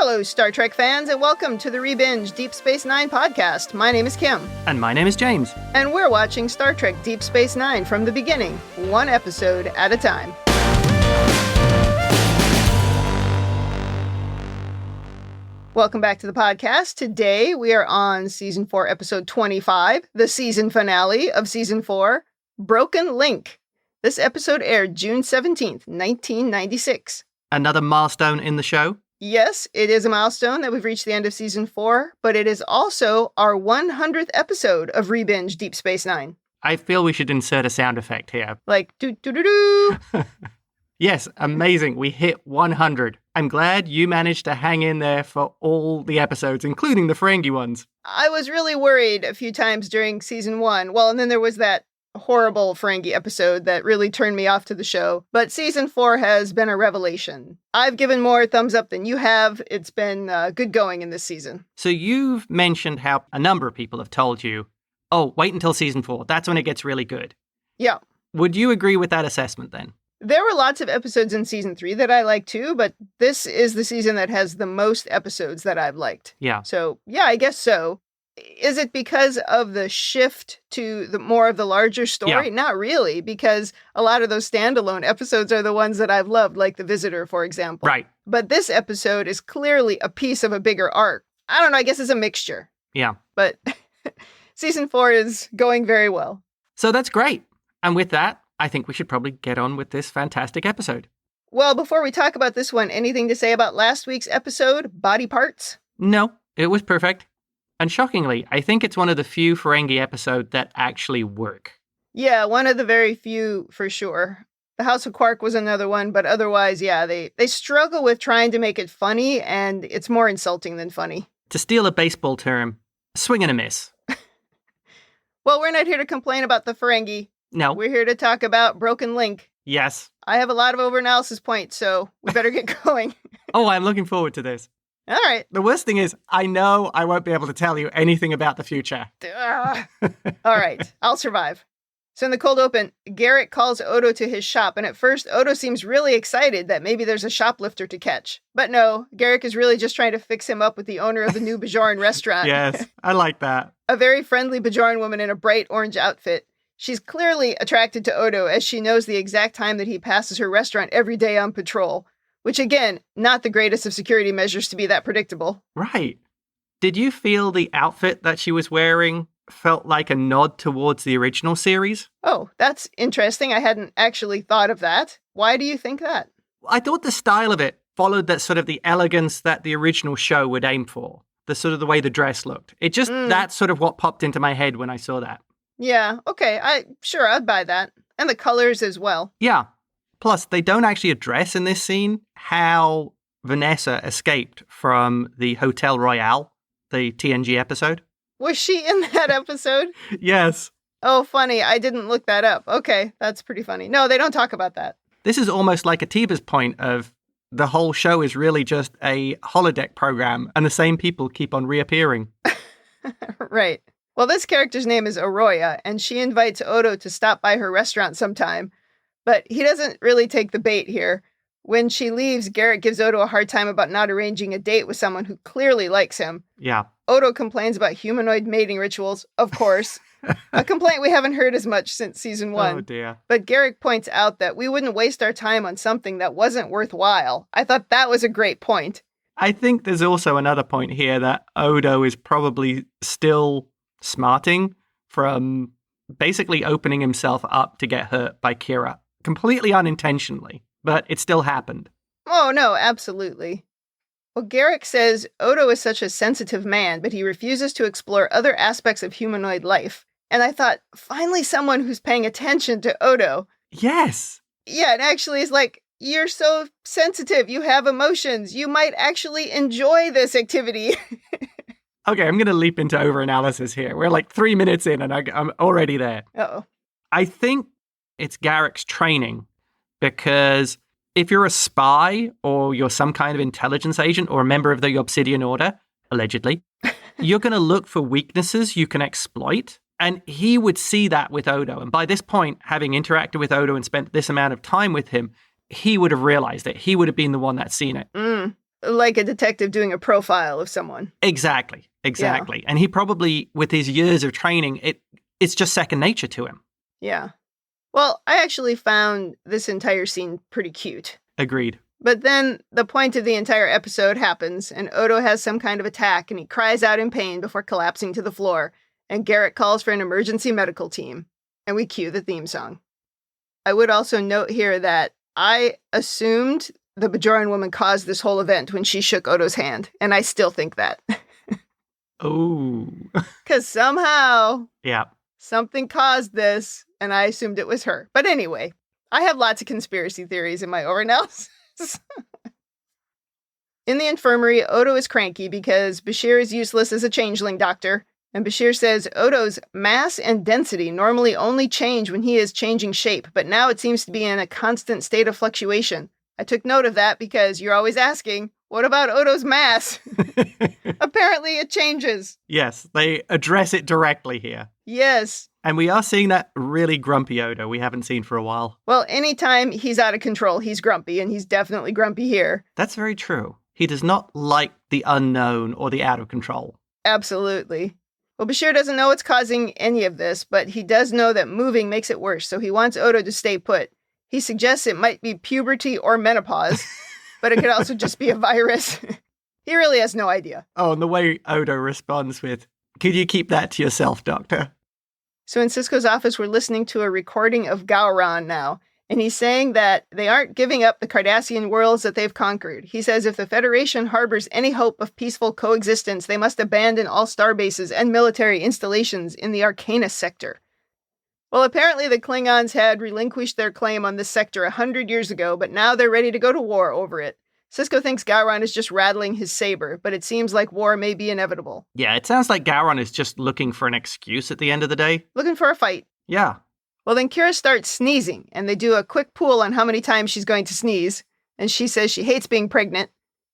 Hello, Star Trek fans, and welcome to the Rebinge Deep Space Nine podcast. My name is Kim. And my name is James. And we're watching Star Trek Deep Space Nine from the beginning, one episode at a time. Welcome back to the podcast. Today we are on Season 4, Episode 25, the season finale of Season 4, Broken Link. This episode aired June 17th, 1996. Another milestone in the show? Yes, it is a milestone that we've reached the end of Season 4, but it is also our 100th episode of Rebinge Deep Space Nine. I feel we should insert a sound effect here. Like, do-do-do-do. Yes, amazing. We hit 100. I'm glad you managed to hang in there for all the episodes, including the Ferengi ones. I was really worried a few times during Season 1. Well, and then there was that horrible Ferengi episode that really turned me off to the show. But Season 4 has been a revelation. I've given more thumbs up than you have. It's been good going in this season. So you've mentioned how a number of people have told you, oh, wait until Season 4. That's when it gets really good. Yeah. Would you agree with that assessment then? There were lots of episodes in Season 3 that I liked too, but this is the season that has the most episodes that I've liked. Yeah. So, yeah, I guess so. Is it because of the shift to the more of the larger story? Yeah. Not really, because a lot of those standalone episodes are the ones that I've loved, like The Visitor, for example. Right. But this episode is clearly a piece of a bigger arc. I don't know, I guess it's a mixture. Yeah. But Season 4 is going very well. So that's great. And with that, I think we should probably get on with this fantastic episode. Well, before we talk about this one, anything to say about last week's episode, Body Parts? No, it was perfect. And shockingly, I think it's one of the few Ferengi episodes that actually work. Yeah, one of the very few for sure. The House of Quark was another one, but otherwise, yeah, they struggle with trying to make it funny, and it's more insulting than funny. To steal a baseball term, swing and a miss. Well, we're not here to complain about the Ferengi. No. We're here to talk about Broken Link. Yes. I have a lot of overanalysis points, so we better get going. Oh, I'm looking forward to this. All right. The worst thing is, I know I won't be able to tell you anything about the future. All right. I'll survive. So in the cold open, Garrick calls Odo to his shop, and at first, Odo seems really excited that maybe there's a shoplifter to catch. But no, Garrick is really just trying to fix him up with the owner of the new Bajoran restaurant. Yes, I like that. A very friendly Bajoran woman in a bright orange outfit. She's clearly attracted to Odo as she knows the exact time that he passes her restaurant every day on patrol. Which, again, not the greatest of security measures to be that predictable. Right. Did you feel the outfit that she was wearing felt like a nod towards the original series? Oh, that's interesting. I hadn't actually thought of that. Why do you think that? I thought the style of it followed that sort of the elegance that the original show would aim for. The sort of the way the dress looked. It just, that's sort of what popped into my head when I saw that. Yeah, okay. I'd buy that. And the colors as well. Yeah. Plus, they don't actually address in this scene how Vanessa escaped from the Hotel Royale, the TNG episode. Was she in that episode? Yes. Oh, funny. I didn't look that up. Okay, that's pretty funny. No, they don't talk about that. This is almost like Atiba's point of the whole show is really just a holodeck program, and the same people keep on reappearing. Right. Well, this character's name is Arroya, and she invites Odo to stop by her restaurant sometime. But he doesn't really take the bait here. When she leaves, Garrett gives Odo a hard time about not arranging a date with someone who clearly likes him. Yeah. Odo complains about humanoid mating rituals, of course. A complaint we haven't heard as much since Season 1. Oh, dear. But Garrick points out that we wouldn't waste our time on something that wasn't worthwhile. I thought that was a great point. I think there's also another point here that Odo is probably still smarting from basically opening himself up to get hurt by Kira. Completely unintentionally, but it still happened. Oh, no, absolutely. Well, Garrick says Odo is such a sensitive man, but he refuses to explore other aspects of humanoid life. And I thought, finally someone who's paying attention to Odo. Yes. Yeah, and actually is like, you're so sensitive, you have emotions, you might actually enjoy this activity. Okay, I'm going to leap into overanalysis here. We're like 3 minutes in and I'm already there. Uh-oh. I think it's Garrick's training because if you're a spy or you're some kind of intelligence agent or a member of the Obsidian Order, allegedly, you're going to look for weaknesses you can exploit. And he would see that with Odo. And by this point, having interacted with Odo and spent this amount of time with him, he would have realized it. He would have been the one that's seen it. Like a detective doing a profile of someone. Exactly. And he probably, with his years of training, it's just second nature to him. Yeah. Well, I actually found this entire scene pretty cute. Agreed. But then the point of the entire episode happens, and Odo has some kind of attack, and he cries out in pain before collapsing to the floor, and Garrett calls for an emergency medical team, and we cue the theme song. I would also note here that I assumed the Bajoran woman caused this whole event when she shook Odo's hand, and I still think that. Oh. Because somehow Yeah. something caused this, and I assumed it was her. But anyway, I have lots of conspiracy theories in my overanalysis. In the infirmary, Odo is cranky because Bashir is useless as a changeling doctor, and Bashir says Odo's mass and density normally only change when he is changing shape, but now it seems to be in a constant state of fluctuation. I took note of that because you're always asking, what about Odo's mass? Apparently it changes. Yes, they address it directly here. Yes. And we are seeing that really grumpy Odo we haven't seen for a while. Well, anytime he's out of control, he's grumpy, and he's definitely grumpy here. That's very true. He does not like the unknown or the out of control. Absolutely. Well, Bashir doesn't know what's causing any of this, but he does know that moving makes it worse, so he wants Odo to stay put. He suggests it might be puberty or menopause, but it could also just be a virus. He really has no idea. Oh, and the way Odo responds with, could you keep that to yourself, Doctor? So in Sisko's office, we're listening to a recording of Gowron now, and he's saying that they aren't giving up the Cardassian worlds that they've conquered. He says if the Federation harbors any hope of peaceful coexistence, they must abandon all star bases and military installations in the Arcanus sector. Well, apparently the Klingons had relinquished their claim on this sector 100 years ago, but now they're ready to go to war over it. Sisko thinks Gowron is just rattling his saber, but it seems like war may be inevitable. Yeah, it sounds like Gowron is just looking for an excuse at the end of the day. Looking for a fight. Yeah. Well, then Kira starts sneezing, and they do a quick pool on how many times she's going to sneeze, and she says she hates being pregnant.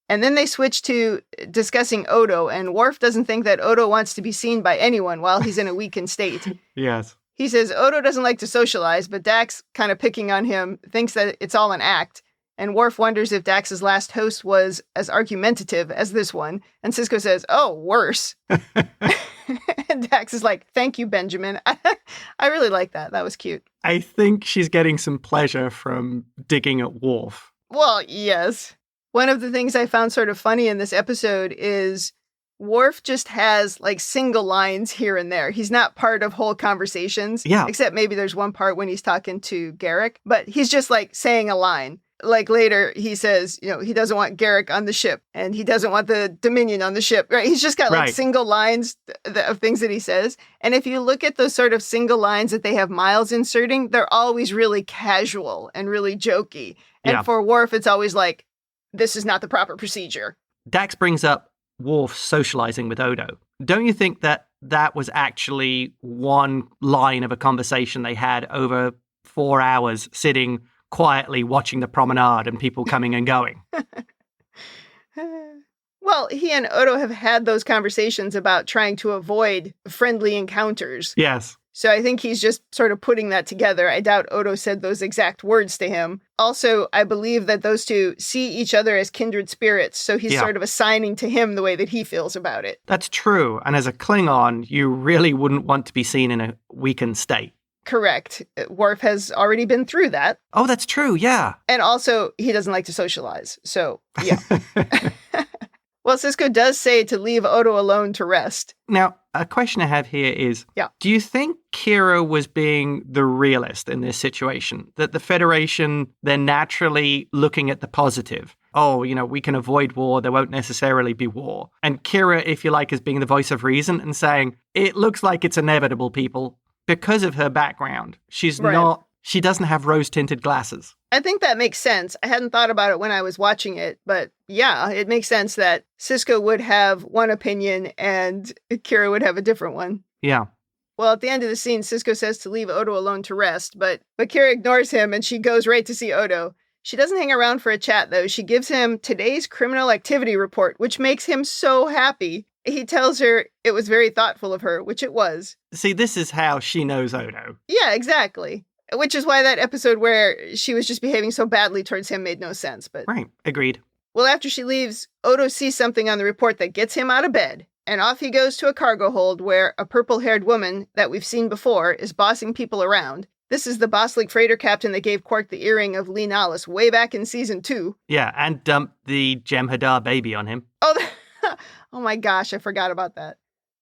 And then they switch to discussing Odo, and Worf doesn't think that Odo wants to be seen by anyone while he's in a weakened state. Yes. He says Odo doesn't like to socialize, but Dax, kind of picking on him, thinks that it's all an act. And Worf wonders if Dax's last host was as argumentative as this one. And Sisko says, oh, worse. And Dax is like, thank you, Benjamin. I really like that. That was cute. I think she's getting some pleasure from digging at Worf. Well, yes. One of the things I found sort of funny in this episode is Worf just has like single lines here and there. He's not part of whole conversations. Yeah. Except maybe there's one part when he's talking to Garak, but he's just like saying a line. Like later, he says, you know, he doesn't want Garak on the ship and he doesn't want the Dominion on the ship, right? He's just got like single lines of things that he says. And if you look at those sort of single lines that they have Miles inserting, they're always really casual and really jokey. And for Worf, it's always like, this is not the proper procedure. Dax brings up Worf socializing with Odo. Don't you think that that was actually one line of a conversation they had over 4 hours sitting quietly watching the promenade and people coming and going? Well, he and Odo have had those conversations about trying to avoid friendly encounters. Yes. So I think he's just sort of putting that together. I doubt Odo said those exact words to him. Also, I believe that those two see each other as kindred spirits, so he's sort of assigning to him the way that he feels about it. That's true. And as a Klingon, you really wouldn't want to be seen in a weakened state. Correct. Worf has already been through that. Oh, that's true, yeah. And also, he doesn't like to socialize, so yeah. Well, Sisko does say to leave Odo alone to rest. Now, a question I have here is, do you think Kira was being the realist in this situation? That the Federation, they're naturally looking at the positive. Oh, you know, we can avoid war. There won't necessarily be war. And Kira, if you like, is being the voice of reason and saying, it looks like it's inevitable, people. Because of her background, she's not, she doesn't have rose-tinted glasses. I think that makes sense. I hadn't thought about it when I was watching it, but yeah, it makes sense that Sisko would have one opinion and Kira would have a different one. Yeah. Well, at the end of the scene, Sisko says to leave Odo alone to rest, but Kira ignores him and she goes right to see Odo. She doesn't hang around for a chat, though. She gives him today's criminal activity report, which makes him so happy. He tells her it was very thoughtful of her, which it was. See, this is how she knows Odo. Yeah, exactly. Which is why that episode where she was just behaving so badly towards him made no sense. But right, agreed. Well, after she leaves, Odo sees something on the report that gets him out of bed, and off he goes to a cargo hold where a purple-haired woman that we've seen before is bossing people around. This is the Bosslik freighter captain that gave Quark the earring of Lee Nollis way back in season 2. Yeah, and dumped the Jem'Hadar baby on him. Oh, oh my gosh, I forgot about that.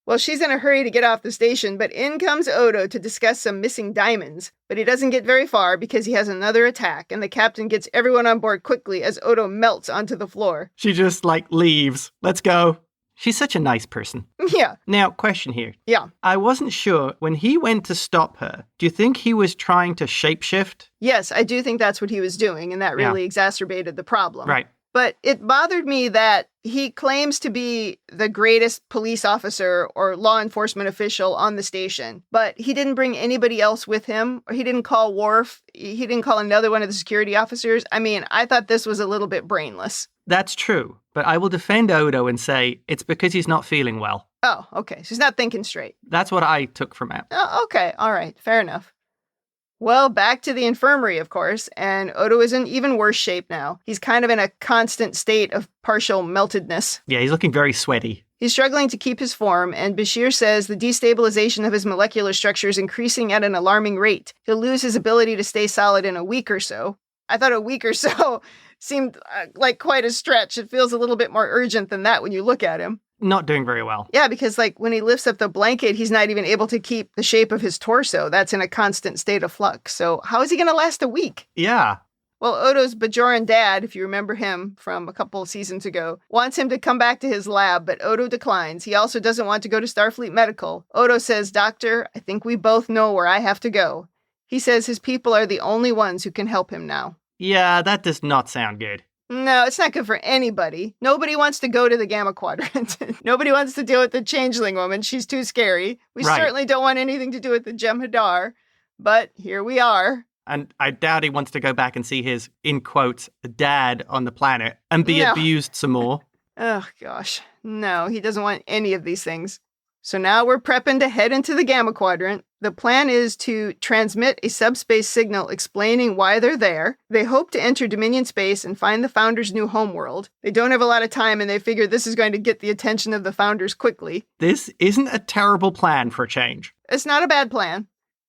Well, she's in a hurry to get off the station, but in comes Odo to discuss some missing diamonds. But he doesn't get very far because he has another attack, and the captain gets everyone on board quickly as Odo melts onto the floor. She just, leaves. Let's go. She's such a nice person. Yeah. Now, question here. Yeah. I wasn't sure, when he went to stop her, do you think he was trying to shapeshift? Yes, I do think that's what he was doing, and that really exacerbated the problem. Right. But it bothered me that he claims to be the greatest police officer or law enforcement official on the station, but he didn't bring anybody else with him, or he didn't call Worf, he didn't call another one of the security officers. I mean, I thought this was a little bit brainless. That's true, but I will defend Odo and say it's because he's not feeling well. Oh, okay, so he's not thinking straight. That's what I took from it. Oh, okay, all right, fair enough. Well, back to the infirmary, of course, and Odo is in even worse shape now. He's kind of in a constant state of partial meltedness. Yeah, he's looking very sweaty. He's struggling to keep his form, and Bashir says the destabilization of his molecular structure is increasing at an alarming rate. He'll lose his ability to stay solid in a week or so. I thought a week or so seemed like quite a stretch. It feels a little bit more urgent than that when you look at him. Not doing very well. Yeah, because when he lifts up the blanket, he's not even able to keep the shape of his torso. That's in a constant state of flux. So how is he going to last a week? Yeah. Well, Odo's Bajoran dad, if you remember him from a couple of seasons ago, wants him to come back to his lab, but Odo declines. He also doesn't want to go to Starfleet Medical. Odo says, "Doctor, I think we both know where I have to go." He says his people are the only ones who can help him now. Yeah, that does not sound good. No, it's not good for anybody. Nobody wants to go to the Gamma Quadrant. Nobody wants to deal with the Changeling woman. She's too scary. We certainly don't want anything to do with the Jem'Hadar. But here we are. And I doubt he wants to go back and see his, in quotes, dad on the planet and be abused some more. Oh, gosh. No, he doesn't want any of these things. So now we're prepping to head into the Gamma Quadrant. The plan is to transmit a subspace signal explaining why they're there. They hope to enter Dominion space and find the Founders' new homeworld. They don't have a lot of time, and they figure this is going to get the attention of the Founders quickly. This isn't a terrible plan for a change. It's not a bad plan.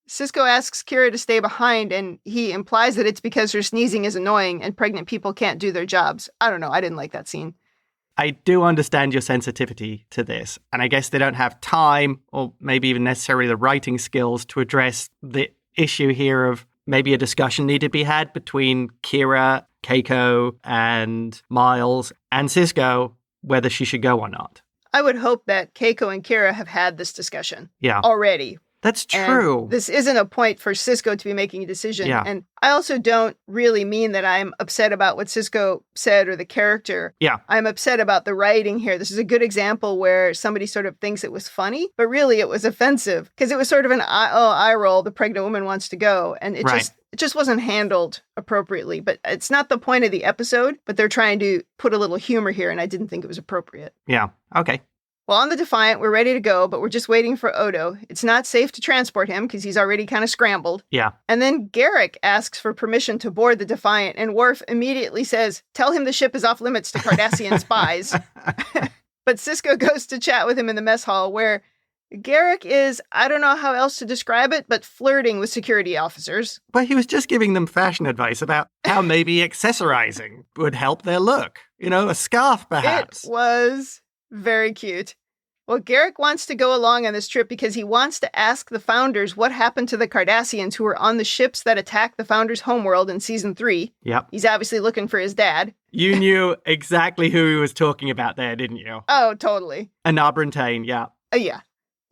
Sisko asks Kira to stay behind, and he implies that it's because her sneezing is annoying and pregnant people can't do their jobs. I don't know. I didn't like that scene. I do understand your sensitivity to this, and I guess they don't have time or maybe even necessarily the writing skills to address the issue here of maybe a discussion need to be had between Kira, Keiko, and Miles and Sisko, whether she should go or not. I would hope that Keiko and Kira have had this discussion already. That's true. And this isn't a point for Sisko to be making a decision. Yeah. And I also don't really mean that I'm upset about what Sisko said or the character. Yeah. I'm upset about the writing here. This is a good example where somebody sort of thinks it was funny, but really it was offensive because it was sort of an eye roll. The pregnant woman wants to go. And it just wasn't handled appropriately. But it's not the point of the episode, but they're trying to put a little humor here. And I didn't think it was appropriate. Yeah. Okay. Well, on the Defiant, we're ready to go, but we're just waiting for Odo. It's not safe to transport him because he's already kind of scrambled. Yeah. And then Garrick asks for permission to board the Defiant, and Worf immediately says, "Tell him the ship is off limits to Cardassian spies." But Sisko goes to chat with him in the mess hall, where Garrick is, I don't know how else to describe it, but flirting with security officers. But he was just giving them fashion advice about how maybe accessorizing would help their look. You know, a scarf, perhaps. It was very cute. Well, Garrick wants to go along on this trip because he wants to ask the Founders what happened to the Cardassians who were on the ships that attacked the Founders' homeworld in Season 3. Yep. He's obviously looking for his dad. You knew exactly who he was talking about there, didn't you? Oh, totally. Anabrantane, yeah. Yeah.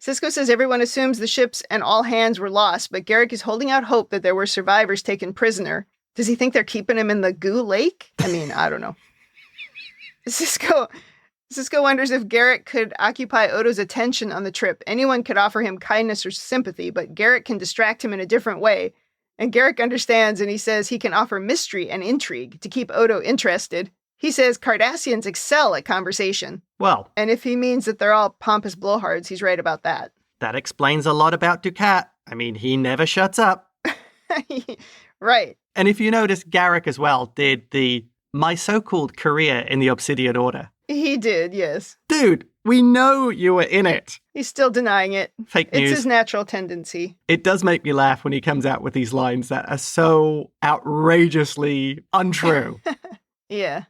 Sisko says everyone assumes the ships and all hands were lost, but Garrick is holding out hope that there were survivors taken prisoner. Does he think they're keeping him in the Goo Lake? I mean, I don't know. Sisko wonders if Garrick could occupy Odo's attention on the trip. Anyone could offer him kindness or sympathy, but Garrick can distract him in a different way. And Garrick understands, and he says he can offer mystery and intrigue to keep Odo interested. He says Cardassians excel at conversation. Well. And if he means that they're all pompous blowhards, he's right about that. That explains a lot about Dukat. I mean, he never shuts up. Right. And if you notice, Garrick as well did the my so-called career in the Obsidian Order. He did, yes. Dude, we know you were in it. He's still denying it. Fake news. It's his natural tendency. It does make me laugh when he comes out with these lines that are so outrageously untrue. Yeah.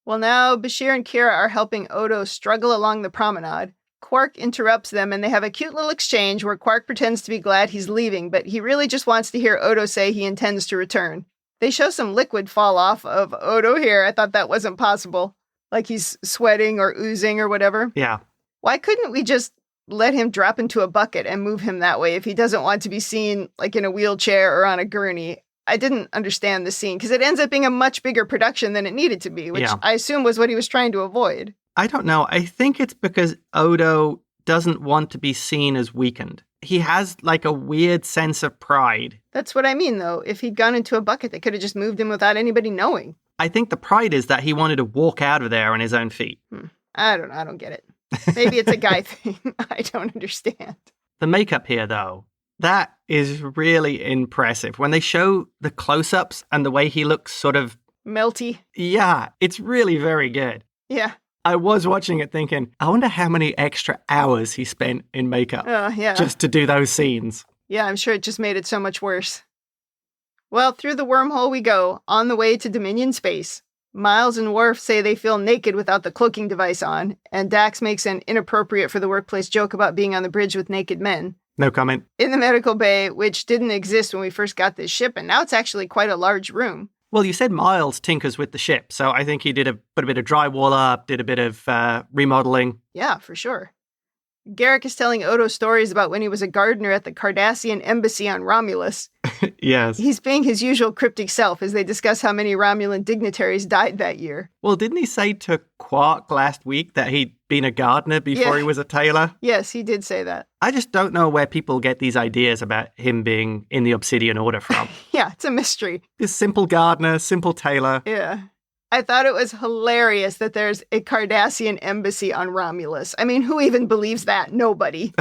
Well, now Bashir and Kira are helping Odo struggle along the promenade. Quark interrupts them and they have a cute little exchange where Quark pretends to be glad he's leaving, but he really just wants to hear Odo say he intends to return. They show some liquid fall off of Odo here. I thought that wasn't possible. Like he's sweating or oozing or whatever. Yeah. Why couldn't we just let him drop into a bucket and move him that way if he doesn't want to be seen like in a wheelchair or on a gurney? I didn't understand the scene because it ends up being a much bigger production than it needed to be, which I assume was what he was trying to avoid. I don't know. I think it's because Odo doesn't want to be seen as weakened. He has like a weird sense of pride. That's what I mean, though. If he'd gone into a bucket, they could have just moved him without anybody knowing. I think the pride is that he wanted to walk out of there on his own feet. I don't know. I don't get it. Maybe it's a guy thing. I don't understand. The makeup here, though, that is really impressive. When they show the close-ups and the way he looks sort of... melty. Yeah, it's really very good. Yeah. I was watching it thinking, I wonder how many extra hours he spent in makeup just to do those scenes. Yeah, I'm sure it just made it so much worse. Well, through the wormhole we go, on the way to Dominion space. Miles and Worf say they feel naked without the cloaking device on, and Dax makes an inappropriate for the workplace joke about being on the bridge with naked men. No comment. In the medical bay, which didn't exist when we first got this ship, and now it's actually quite a large room. Well, you said Miles tinkers with the ship, so I think he put a bit of drywall up, did a bit of remodeling. Yeah, for sure. Garrick is telling Odo stories about when he was a gardener at the Cardassian embassy on Romulus. Yes. He's being his usual cryptic self as they discuss how many Romulan dignitaries died that year. Well, didn't he say to Quark last week that he'd been a gardener before he was a tailor? Yes, he did say that. I just don't know where people get these ideas about him being in the Obsidian Order from. Yeah, it's a mystery. This simple gardener, simple tailor. Yeah. I thought it was hilarious that there's a Cardassian embassy on Romulus. I mean, who even believes that? Nobody.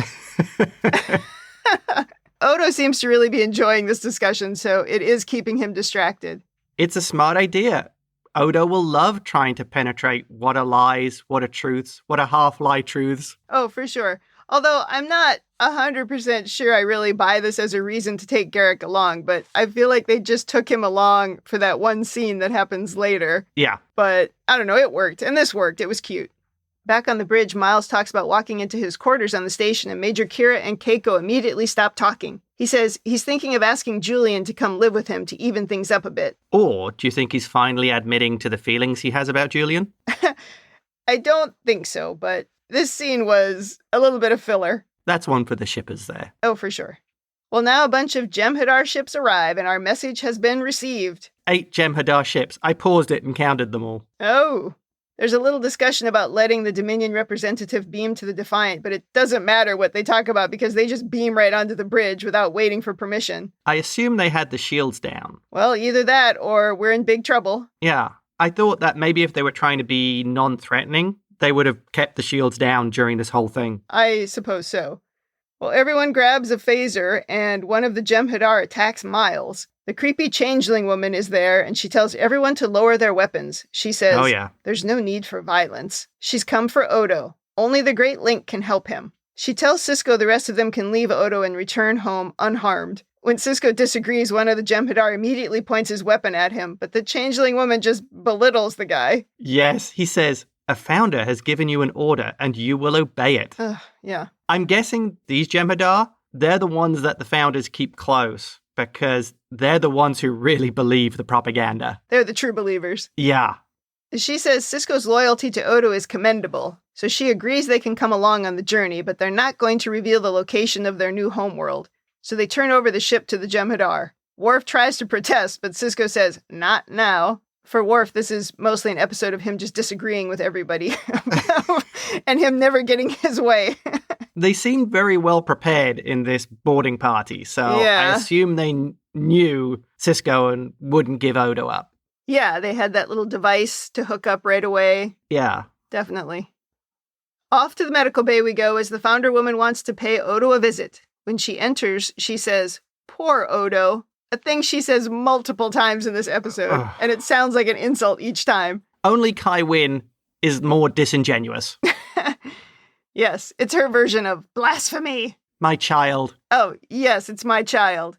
Odo seems to really be enjoying this discussion, so it is keeping him distracted. It's a smart idea. Odo will love trying to penetrate what are lies, what are truths, what are half-lie truths. Oh, for sure. Although I'm not 100% sure I really buy this as a reason to take Garrick along, but I feel like they just took him along for that one scene that happens later. Yeah. But I don't know, it worked. And this worked. It was cute. Back on the bridge, Miles talks about walking into his quarters on the station, and Major Kira and Keiko immediately stop talking. He says he's thinking of asking Julian to come live with him to even things up a bit. Or do you think he's finally admitting to the feelings he has about Julian? I don't think so, but this scene was a little bit of filler. That's one for the shippers there. Oh, for sure. Well, now a bunch of Jem'Hadar ships arrive, and our message has been received. 8 Jem'Hadar ships. I paused it and counted them all. Oh. There's a little discussion about letting the Dominion representative beam to the Defiant, but it doesn't matter what they talk about because they just beam right onto the bridge without waiting for permission. I assume they had the shields down. Well, either that or we're in big trouble. Yeah. I thought that maybe if they were trying to be non-threatening, they would have kept the shields down during this whole thing. I suppose so. Well, everyone grabs a phaser, and one of the Jem'Hadar attacks Miles. The creepy changeling woman is there, and she tells everyone to lower their weapons. She says, There's no need for violence. She's come for Odo. Only the Great Link can help him. She tells Sisko the rest of them can leave Odo and return home unharmed. When Sisko disagrees, one of the Jem'Hadar immediately points his weapon at him, but the changeling woman just belittles the guy. Yes, he says, a founder has given you an order, and you will obey it. Yeah. I'm guessing these Jem'Hadar, they're the ones that the founders keep close, because they're the ones who really believe the propaganda. They're the true believers. Yeah. She says Sisko's loyalty to Odo is commendable, so she agrees they can come along on the journey, but they're not going to reveal the location of their new homeworld. So they turn over the ship to the Jem'Hadar. Worf tries to protest, but Sisko says, not now. For Worf, this is mostly an episode of him just disagreeing with everybody and him never getting his way. They seemed very well prepared in this boarding party, so I assume they knew Sisko and wouldn't give Odo up. Yeah, they had that little device to hook up right away. Yeah. Definitely. Off to the medical bay we go as the founder woman wants to pay Odo a visit. When she enters, she says, poor Odo. a thing she says multiple times in this episode, Ugh. and it sounds like an insult each time. Only Kai Wynn is more disingenuous. Yes, it's her version of blasphemy. My child. Oh, yes, it's my child.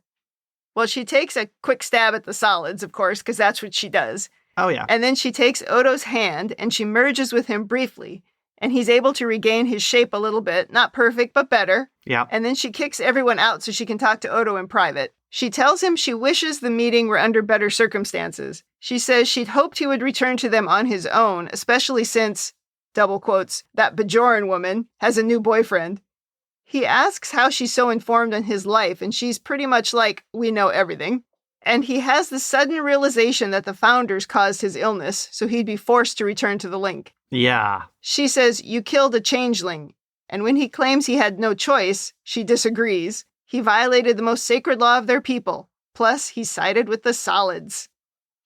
Well, she takes a quick stab at the solids, of course, because that's what she does. Oh, yeah. And then she takes Odo's hand and she merges with him briefly. And he's able to regain his shape a little bit. Not perfect, but better. Yeah. And then she kicks everyone out so she can talk to Odo in private. She tells him she wishes the meeting were under better circumstances. She says she'd hoped he would return to them on his own, especially since, double quotes, that Bajoran woman has a new boyfriend. He asks how she's so informed on his life, and she's pretty much like, we know everything. And he has the sudden realization that the founders caused his illness, so he'd be forced to return to the link. Yeah. She says, you killed a changeling. And when he claims he had no choice, she disagrees. He violated the most sacred law of their people. Plus, he sided with the solids.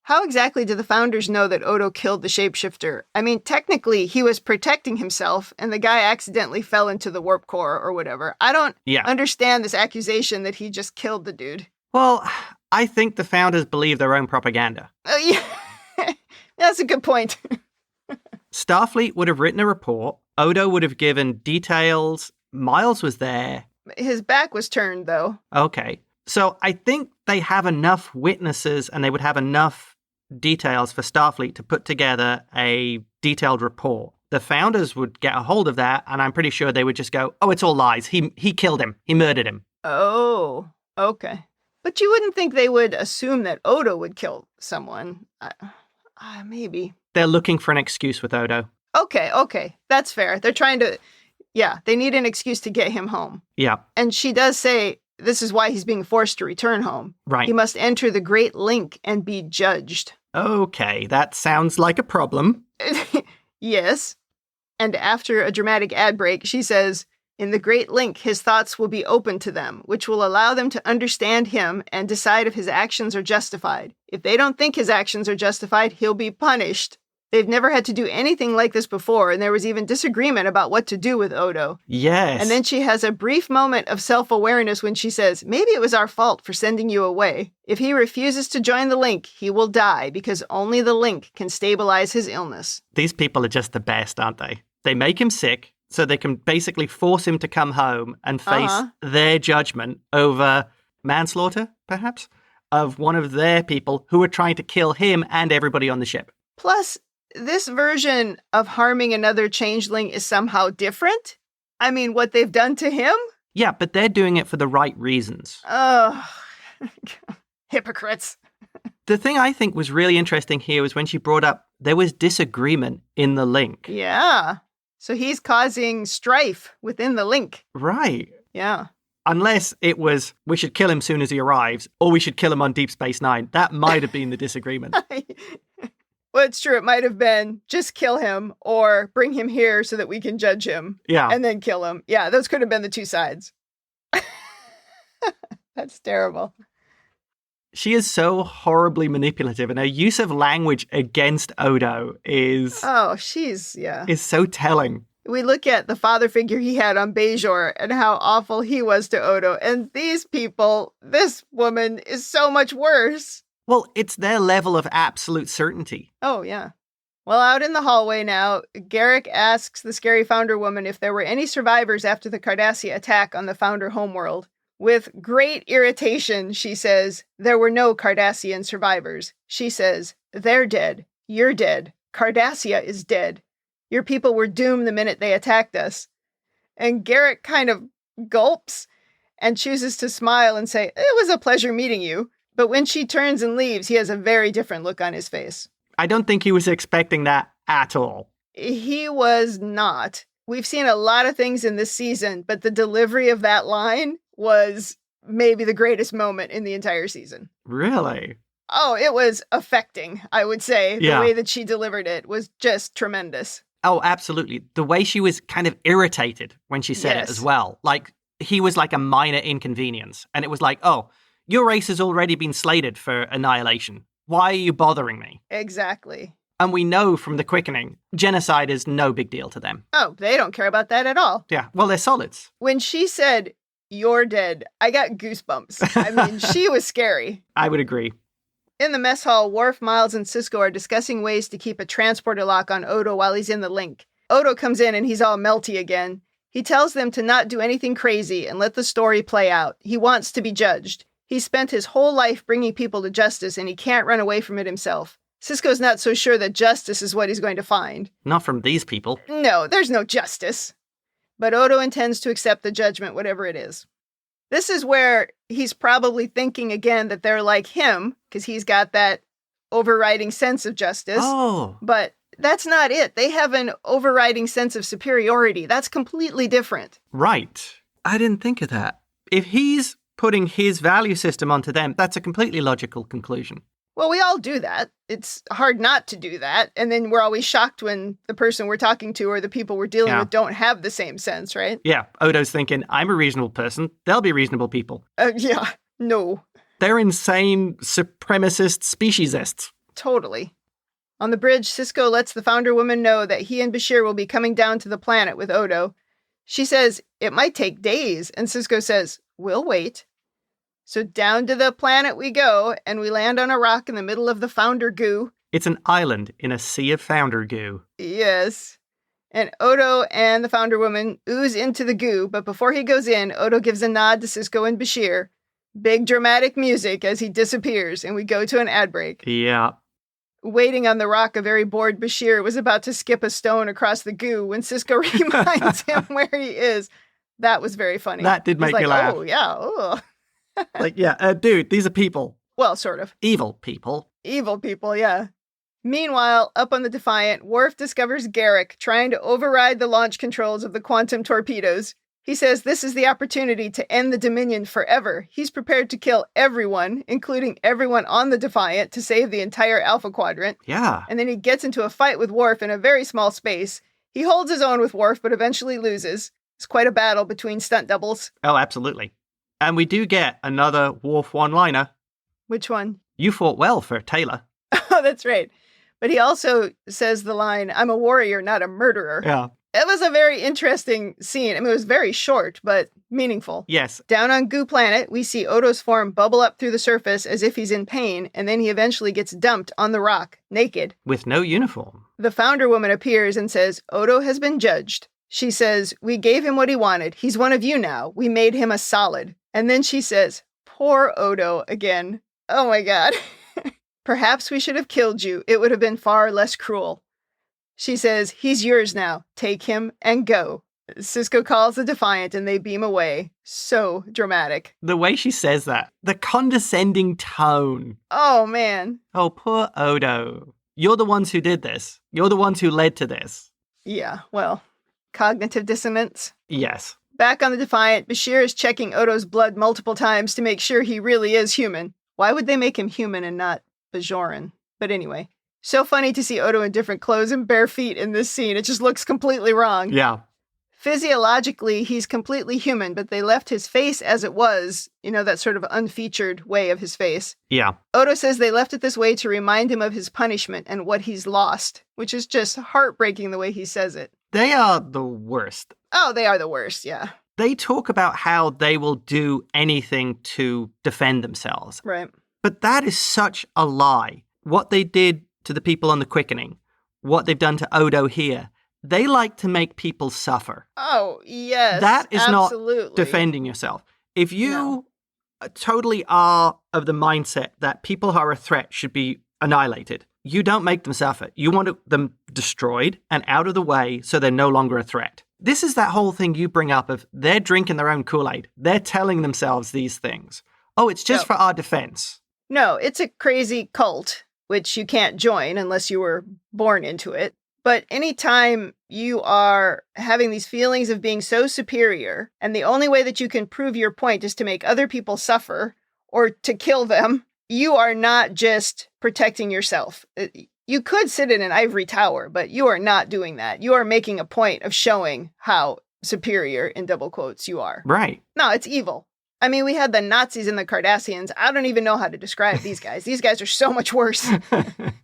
How exactly do the founders know that Odo killed the shapeshifter? I mean, technically, he was protecting himself, and the guy accidentally fell into the warp core or whatever. I don't understand this accusation that he just killed the dude. Well, I think the founders believe their own propaganda. Oh, yeah. That's a good point. Starfleet would have written a report. Odo would have given details. Miles was there. His back was turned, though. Okay. So I think they have enough witnesses and they would have enough details for Starfleet to put together a detailed report. The founders would get a hold of that, and I'm pretty sure they would just go, oh, it's all lies. He killed him. He murdered him. Oh, okay. But you wouldn't think they would assume that Odo would kill someone. Maybe. They're looking for an excuse with Odo. Okay. That's fair. They're trying to, they need an excuse to get him home. Yeah. And she does say this is why he's being forced to return home. Right. He must enter the Great Link and be judged. Okay, that sounds like a problem. Yes. And after a dramatic ad break, she says, in the Great Link, his thoughts will be open to them, which will allow them to understand him and decide if his actions are justified. If they don't think his actions are justified, he'll be punished. They've never had to do anything like this before, and there was even disagreement about what to do with Odo. Yes. And then she has a brief moment of self-awareness when she says, maybe it was our fault for sending you away. If he refuses to join the Link, he will die because only the Link can stabilize his illness. These people are just the best, aren't they? They make him sick so they can basically force him to come home and face their judgment over manslaughter, perhaps, of one of their people who are trying to kill him and everybody on the ship. Plus, this version of harming another changeling is somehow different. I mean, what they've done to him? Yeah, but they're doing it for the right reasons. Oh, hypocrites. The thing I think was really interesting here was when she brought up there was disagreement in the Link. Yeah. So he's causing strife within the Link. Right. Yeah. Unless it was, we should kill him soon as he arrives, or we should kill him on Deep Space Nine. That might have been the disagreement. Well, it's true. It might have been just kill him or bring him here so that we can judge him. Yeah. And then kill him. Yeah, those could have been the two sides. That's terrible. She is so horribly manipulative, and her use of language against Odo is... Oh, is so telling. We look at the father figure he had on Bajor and how awful he was to Odo. And these people, this woman is so much worse. Well, it's their level of absolute certainty. Oh, yeah. Well, out in the hallway now, Garrick asks the scary founder woman if there were any survivors after the Cardassia attack on the founder homeworld. With great irritation, she says, there were no Cardassian survivors. She says, they're dead. You're dead. Cardassia is dead. Your people were doomed the minute they attacked us. And Garrick kind of gulps and chooses to smile and say, it was a pleasure meeting you. But when she turns and leaves, he has a very different look on his face. I don't think he was expecting that at all. He was not. We've seen a lot of things in this season, but the delivery of that line was maybe the greatest moment in the entire season. Really? Oh, it was affecting, I would say. Yeah. The way that she delivered it was just tremendous. Oh, absolutely. The way she was kind of irritated when she said it as well. Like, he was like a minor inconvenience. And it was like, oh, your race has already been slated for annihilation. Why are you bothering me? Exactly. And we know from the quickening, genocide is no big deal to them. Oh, they don't care about that at all. Yeah, well, they're solids. When she said, you're dead. I got goosebumps. I mean, she was scary. I would agree. In the mess hall, Worf, Miles, and Sisko are discussing ways to keep a transporter lock on Odo while he's in the link. Odo comes in and he's all melty again. He tells them to not do anything crazy and let the story play out. He wants to be judged. He spent his whole life bringing people to justice and he can't run away from it himself. Sisko's not so sure that justice is what he's going to find. Not from these people. No, there's no justice. But Odo intends to accept the judgment, whatever it is. This is where he's probably thinking again that they're like him, because he's got that overriding sense of justice. Oh. But that's not it. They have an overriding sense of superiority. That's completely different. Right. I didn't think of that. If he's putting his value system onto them, that's a completely logical conclusion. Well, we all do that. It's hard not to do that. And then we're always shocked when the person we're talking to or the people we're dealing with don't have the same sense, right? Yeah. Odo's thinking, I'm a reasonable person. They'll be reasonable people. Yeah. No. They're insane supremacist speciesists. Totally. On the bridge, Sisko lets the founder woman know that he and Bashir will be coming down to the planet with Odo. She says, it might take days. And Sisko says, we'll wait. So down to the planet we go, and we land on a rock in the middle of the founder goo. It's an island in a sea of founder goo. Yes. And Odo and the founder woman ooze into the goo, but before he goes in, Odo gives a nod to Sisko and Bashir. Big dramatic music as he disappears, and we go to an ad break. Yeah. Waiting on the rock, a very bored Bashir was about to skip a stone across the goo when Sisko reminds him where he is. That was very funny. That did make me laugh. Oh, yeah. Oh. Dude, these are people. Well, sort of. Evil people. Evil people, yeah. Meanwhile, up on the Defiant, Worf discovers Garrick trying to override the launch controls of the quantum torpedoes. He says this is the opportunity to end the Dominion forever. He's prepared to kill everyone, including everyone on the Defiant, to save the entire Alpha Quadrant. Yeah. And then he gets into a fight with Worf in a very small space. He holds his own with Worf, but eventually loses. It's quite a battle between stunt doubles. Oh, absolutely. And we do get another Worf one-liner. Which one? You fought well for Taylor. Oh, that's right. But he also says the line, I'm a warrior, not a murderer. Yeah. It was a very interesting scene. I mean, it was very short, but meaningful. Yes. Down on Goo Planet, we see Odo's form bubble up through the surface as if he's in pain, and then he eventually gets dumped on the rock, naked. With no uniform. The founder woman appears and says, Odo has been judged. She says, we gave him what he wanted. He's one of you now. We made him a solid. And then she says, poor Odo again. Oh my God. Perhaps we should have killed you. It would have been far less cruel. She says, he's yours now. Take him and go. Sisko calls the Defiant and they beam away. So dramatic. The way she says that. The condescending tone. Oh, man. Oh, poor Odo. You're the ones who did this. You're the ones who led to this. Yeah, well, cognitive dissonance. Yes. Back on the Defiant, Bashir is checking Odo's blood multiple times to make sure he really is human. Why would they make him human and not Bajoran? But anyway, so funny to see Odo in different clothes and bare feet in this scene. It just looks completely wrong. Yeah. Physiologically, he's completely human, but they left his face as it was, that sort of unfeatured way of his face. Yeah. Odo says they left it this way to remind him of his punishment and what he's lost, which is just heartbreaking the way he says it. They are the worst. Oh, they are the worst, yeah. They talk about how they will do anything to defend themselves. Right. But that is such a lie. What they did to the people on the Quickening, what they've done to Odo here, they like to make people suffer. Oh, yes. That is absolutely. not defending yourself. If you totally are of the mindset that people who are a threat should be annihilated, you don't make them suffer. You want them destroyed and out of the way so they're no longer a threat. This is that whole thing you bring up of they're drinking their own Kool-Aid. They're telling themselves these things. Oh, it's just for our defense. No, it's a crazy cult, which you can't join unless you were born into it. But anytime you are having these feelings of being so superior, and the only way that you can prove your point is to make other people suffer or to kill them, you are not just protecting yourself. You could sit in an ivory tower, but you are not doing that. You are making a point of showing how superior, in double quotes, you are. Right. No, it's evil. I mean, we had the Nazis and the Cardassians. I don't even know how to describe these guys. These guys are so much worse.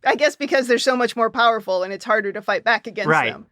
I guess because they're so much more powerful and it's harder to fight back against them.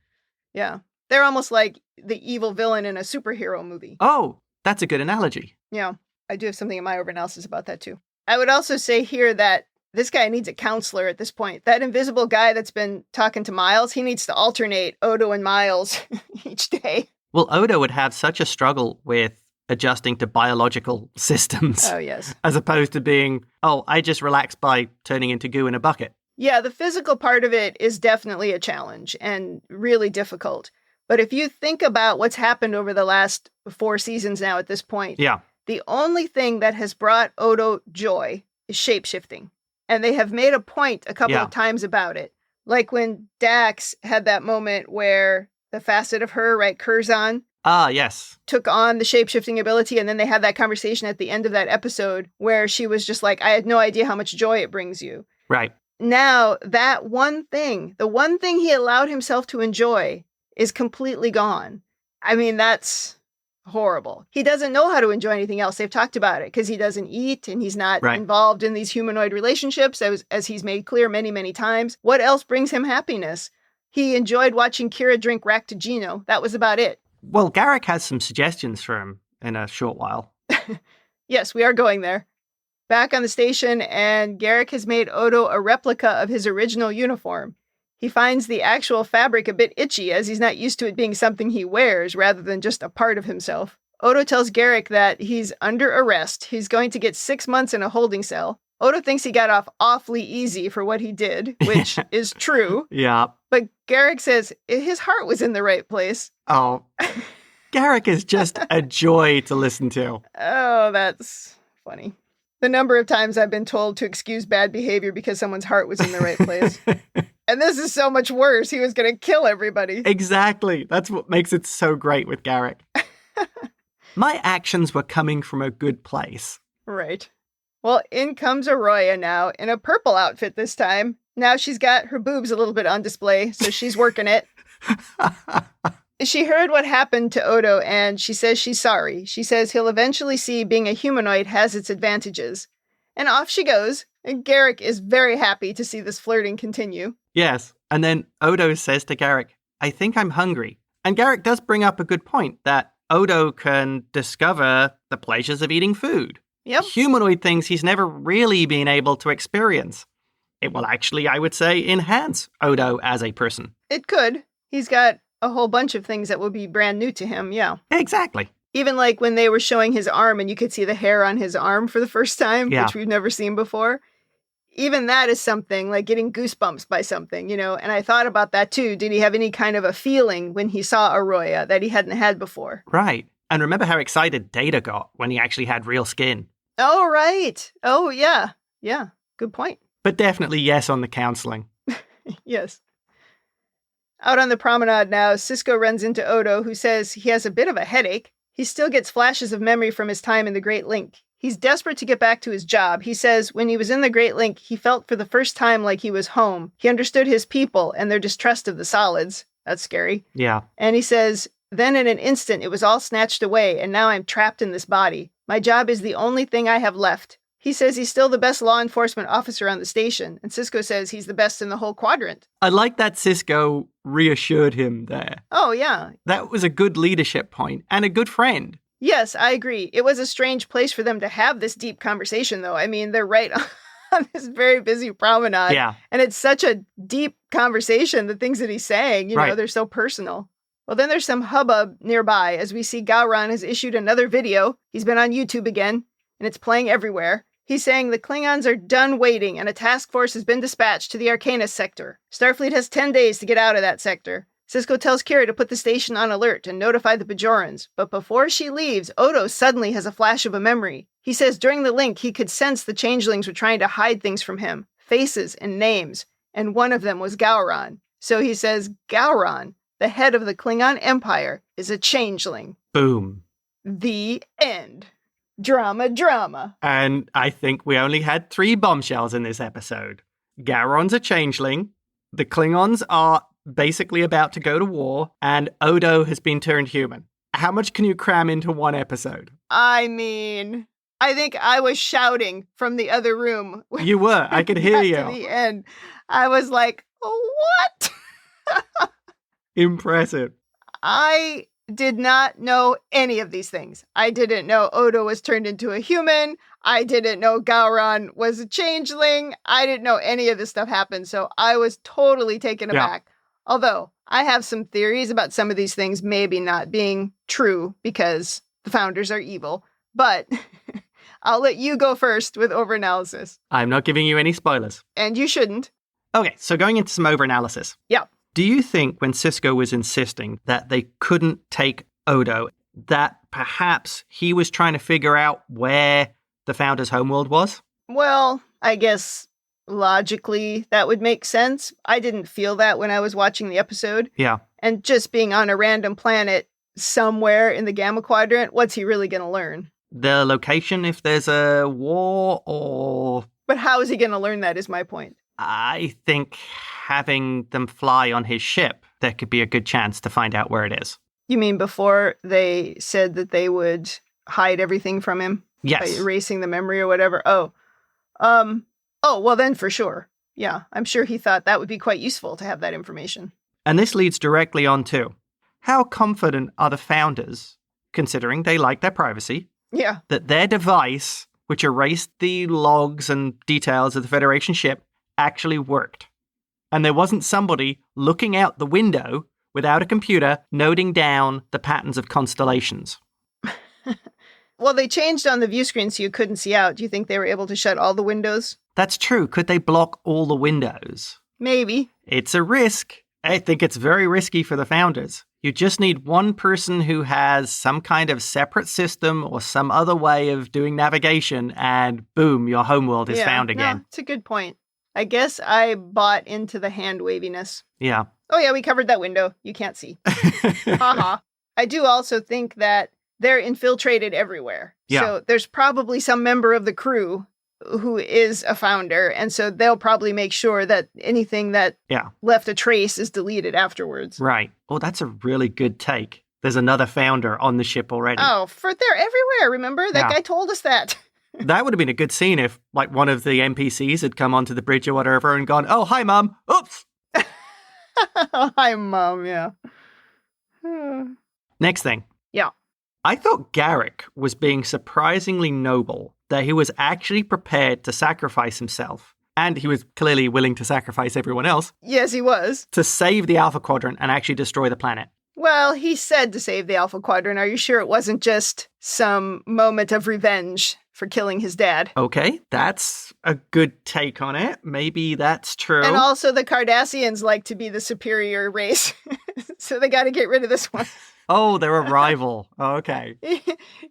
Yeah. They're almost like the evil villain in a superhero movie. Oh, That's a good analogy. Yeah, I do have something in my overanalysis about that too. I would also say here that this guy needs a counselor at this point. That invisible guy that's been talking to Miles, he needs to alternate Odo and Miles each day. Well, Odo would have such a struggle with adjusting to biological systems. Oh, yes. As opposed to being, I just relax by turning into goo in a bucket. Yeah, the physical part of it is definitely a challenge and really difficult. But if you think about what's happened over the last 4 seasons now at this point, the only thing that has brought Odo joy is shapeshifting. And they have made a point a couple of times about it. Like when Dax had that moment where the facet of her, right, Curzon, yes, took on the shapeshifting ability. And then they had that conversation at the end of that episode where she was just like, I had no idea how much joy it brings you. Right. Now, that one thing, the one thing he allowed himself to enjoy is completely gone. I mean, that's horrible. He doesn't know how to enjoy anything else. They've talked about it because he doesn't eat and he's not involved in these humanoid relationships, as he's made clear many, many times. What else brings him happiness? He enjoyed watching Kira drink Ractigino. That was about it. Well, Garrick has some suggestions for him in a short while. Yes, we are going there. Back on the station, and Garrick has made Odo a replica of his original uniform. He finds the actual fabric a bit itchy, as he's not used to it being something he wears rather than just a part of himself. Odo tells Garrick that he's under arrest. He's going to get 6 months in a holding cell. Odo thinks he got off awfully easy for what he did, which is true. Yeah. But Garrick says his heart was in the right place. Oh, Garrick is just a joy to listen to. Oh, that's funny. The number of times I've been told to excuse bad behavior because someone's heart was in the right place. And this is so much worse. He was going to kill everybody. Exactly. That's what makes it so great with Garrick. My actions were coming from a good place. Right. Well, in comes Arroya now, in a purple outfit this time. Now she's got her boobs a little bit on display, so she's working it. She heard what happened to Odo, and she says she's sorry. She says he'll eventually see being a humanoid has its advantages. And off she goes, and Garrick is very happy to see this flirting continue. Yes, and then Odo says to Garrick, I think I'm hungry. And Garrick does bring up a good point, that Odo can discover the pleasures of eating food. Yep. Humanoid things he's never really been able to experience. It will actually, I would say, enhance Odo as a person. It could. He's got a whole bunch of things that will be brand new to him, yeah. Exactly. Even like when they were showing his arm and you could see the hair on his arm for the first time, which we've never seen before. Even that is something, like getting goosebumps by something, you know. And I thought about that too. Did he have any kind of a feeling when he saw Arroya that he hadn't had before? Right. And remember how excited Data got when he actually had real skin. Oh, right. Oh, yeah. Yeah. Good point. But definitely yes on the counseling. Yes. Out on the promenade now, Sisko runs into Odo, who says he has a bit of a headache. He still gets flashes of memory from his time in the Great Link. He's desperate to get back to his job. He says when he was in the Great Link, he felt for the first time like he was home. He understood his people and their distrust of the solids. That's scary. Yeah. And he says, then in an instant, it was all snatched away, and now I'm trapped in this body. My job is the only thing I have left. He says he's still the best law enforcement officer on the station, and Sisko says he's the best in the whole quadrant. I like that Sisko reassured him there. Oh, yeah. That was a good leadership point and a good friend. Yes, I agree. It was a strange place for them to have this deep conversation, though. I mean, they're right on this very busy promenade. Yeah. And it's such a deep conversation, the things that he's saying, you know, they're so personal. Well, then there's some hubbub nearby as we see Gowron has issued another video. He's been on YouTube again, and it's playing everywhere. He's saying the Klingons are done waiting and a task force has been dispatched to the Arcanus sector. Starfleet has 10 days to get out of that sector. Sisko tells Kira to put the station on alert and notify the Bajorans. But before she leaves, Odo suddenly has a flash of a memory. He says during the link he could sense the changelings were trying to hide things from him. Faces and names. And one of them was Gowron. So he says Gowron, the head of the Klingon Empire, is a changeling. Boom. The end. Drama, drama. And I think we only had 3 bombshells in this episode. Gowron's a changeling. The Klingons are basically about to go to war. And Odo has been turned human. How much can you cram into one episode? I mean, I think I was shouting from the other room. You were. I could hear you. At the end. I was like, what? Impressive. I did not know any of these things. I didn't know Odo was turned into a human. I didn't know Gowron was a changeling. I didn't know any of this stuff happened, so I was totally taken aback. Although, I have some theories about some of these things maybe not being true because the founders are evil. But I'll let you go first with overanalysis. I'm not giving you any spoilers. And you shouldn't. Okay, so going into some overanalysis. Yeah. Do you think when Cisco was insisting that they couldn't take Odo, that perhaps he was trying to figure out where the Founders' homeworld was? Well, I guess logically that would make sense. I didn't feel that when I was watching the episode. Yeah. And just being on a random planet somewhere in the Gamma Quadrant, what's he really going to learn? The location, if there's a war, or... But how is he going to learn that is my point. I think having them fly on his ship, there could be a good chance to find out where it is. You mean before they said that they would hide everything from him? Yes. By erasing the memory or whatever? Oh, well then for sure. Yeah, I'm sure he thought that would be quite useful to have that information. And this leads directly on to, how confident are the Founders, considering they like their privacy, that their device, which erased the logs and details of the Federation ship, actually worked? And there wasn't somebody looking out the window without a computer noting down the patterns of constellations. Well, they changed on the view screen so you couldn't see out. Do you think they were able to shut all the windows? That's true. Could they block all the windows? Maybe. It's a risk. I think it's very risky for the Founders. You just need one person who has some kind of separate system or some other way of doing navigation, and boom, your homeworld is found again. No, it's a good point. I guess I bought into the hand waviness. Yeah. Oh yeah, we covered that window. You can't see. Haha. I do also think that they're infiltrated everywhere. Yeah. So there's probably some member of the crew who is a founder, and so they'll probably make sure that anything that left a trace is deleted afterwards. Right. Oh, that's a really good take. There's another founder on the ship already. Oh, they're everywhere, remember? That guy told us that. That would have been a good scene if, like, one of the NPCs had come onto the bridge or whatever and gone, "Oh, hi, Mom. Oops." Hi, Mom, yeah. Next thing. Yeah. I thought Garrick was being surprisingly noble, that he was actually prepared to sacrifice himself, and he was clearly willing to sacrifice everyone else. Yes, he was. To save the Alpha Quadrant and actually destroy the planet. Well, he said to save the Alpha Quadrant. Are you sure it wasn't just some moment of revenge for killing his dad? Okay, that's a good take on it. Maybe that's true. And also the Cardassians like to be the superior race, so they got to get rid of this one. Oh, they're a rival. Okay.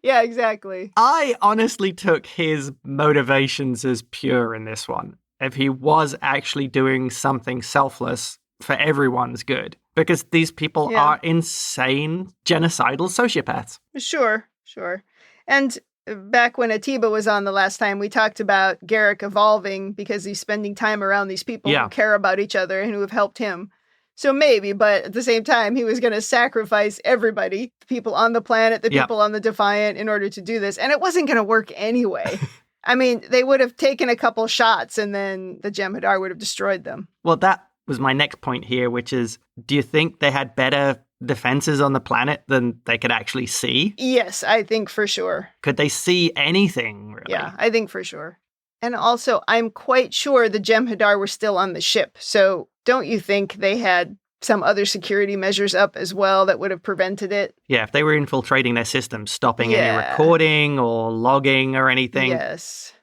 Yeah, exactly. I honestly took his motivations as pure in this one. If he was actually doing something selfless for everyone's good. Because these people are insane, genocidal sociopaths. Sure. And back when Atiba was on the last time, we talked about Garrick evolving because he's spending time around these people who care about each other and who have helped him. So maybe, but at the same time, he was going to sacrifice everybody, the people on the planet, the people on the Defiant, in order to do this. And it wasn't going to work anyway. I mean, they would have taken a couple shots and then the Jem'Hadar would have destroyed them. Well, that was my next point here, which is, do you think they had better defenses on the planet than they could actually see? Yes, I think for sure. Could they see anything, really? Yeah, I think for sure. And also, I'm quite sure the Jem'Hadar were still on the ship. So don't you think they had some other security measures up as well that would have prevented it? Yeah, if they were infiltrating their system, stopping any recording or logging or anything. Yes.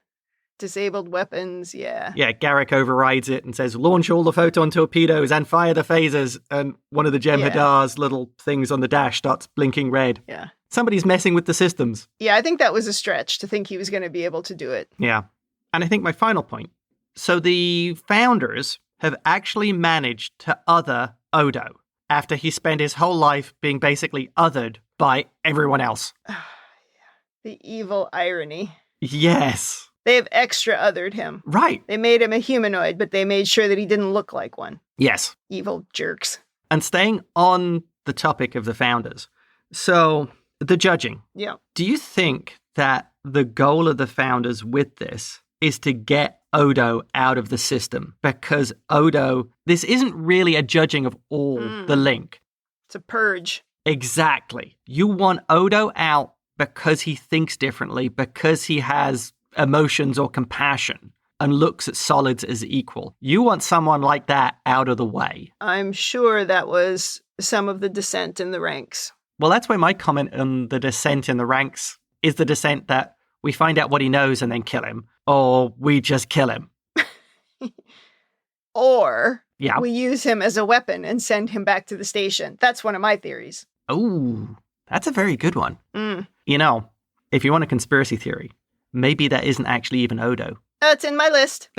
Disabled weapons, yeah. Yeah, Garrick overrides it and says, launch all the photon torpedoes and fire the phasers. And one of the Jem'Hadar's little things on the dash starts blinking red. Yeah. Somebody's messing with the systems. Yeah, I think that was a stretch to think he was going to be able to do it. Yeah. And I think my final point. So the Founders have actually managed to other Odo after he spent his whole life being basically othered by everyone else. The evil irony. Yes. They have extra othered him. Right. They made him a humanoid, but they made sure that he didn't look like one. Yes. Evil jerks. And staying on the topic of the Founders. So, the judging. Yeah. Do you think that the goal of the Founders with this is to get Odo out of the system? Because Odo, this isn't really a judging of all the link. It's a purge. Exactly. You want Odo out because he thinks differently, because he has emotions or compassion and looks at solids as equal. You want someone like that out of the way. I'm sure that was some of the dissent in the ranks. Well, that's why my comment on the dissent in the ranks is the dissent that we find out what he knows and then kill him, or we just kill him. Or Yeah. we use him as a weapon and send him back to the station. That's one of my theories. Oh, that's a very good one. Mm. You know, if you want a conspiracy theory, maybe that isn't actually even Odo. It's in my list.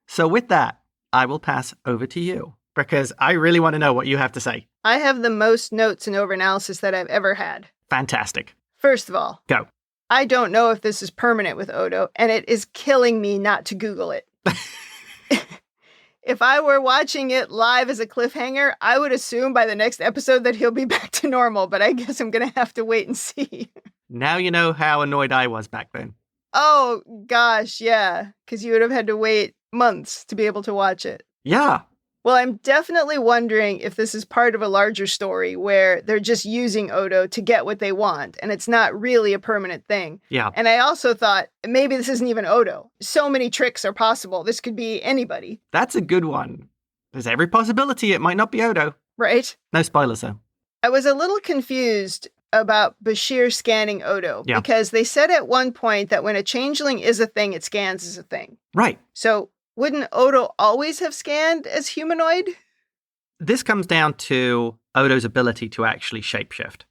So with that, I will pass over to you, because I really want to know what you have to say. I have the most notes and overanalysis that I've ever had. Fantastic. First of all, Go. I don't know if this is permanent with Odo, and it is killing me not to Google it. If I were watching it live as a cliffhanger, I would assume by the next episode that he'll be back to normal, but I guess I'm going to have to wait and see. Now you know how annoyed I was back then. Oh, gosh, yeah, because you would have had to wait months to be able to watch it. Yeah. Well, I'm definitely wondering if this is part of a larger story where they're just using Odo to get what they want, and it's not really a permanent thing. Yeah. And I also thought, maybe this isn't even Odo. So many tricks are possible. This could be anybody. That's a good one. There's every possibility it might not be Odo. Right? No spoilers, though. I was a little confused about Bashir scanning Odo, Yeah. because they said at one point that when a changeling is a thing, it scans as a thing. Right. So wouldn't Odo always have scanned as humanoid? This comes down to Odo's ability to actually shapeshift.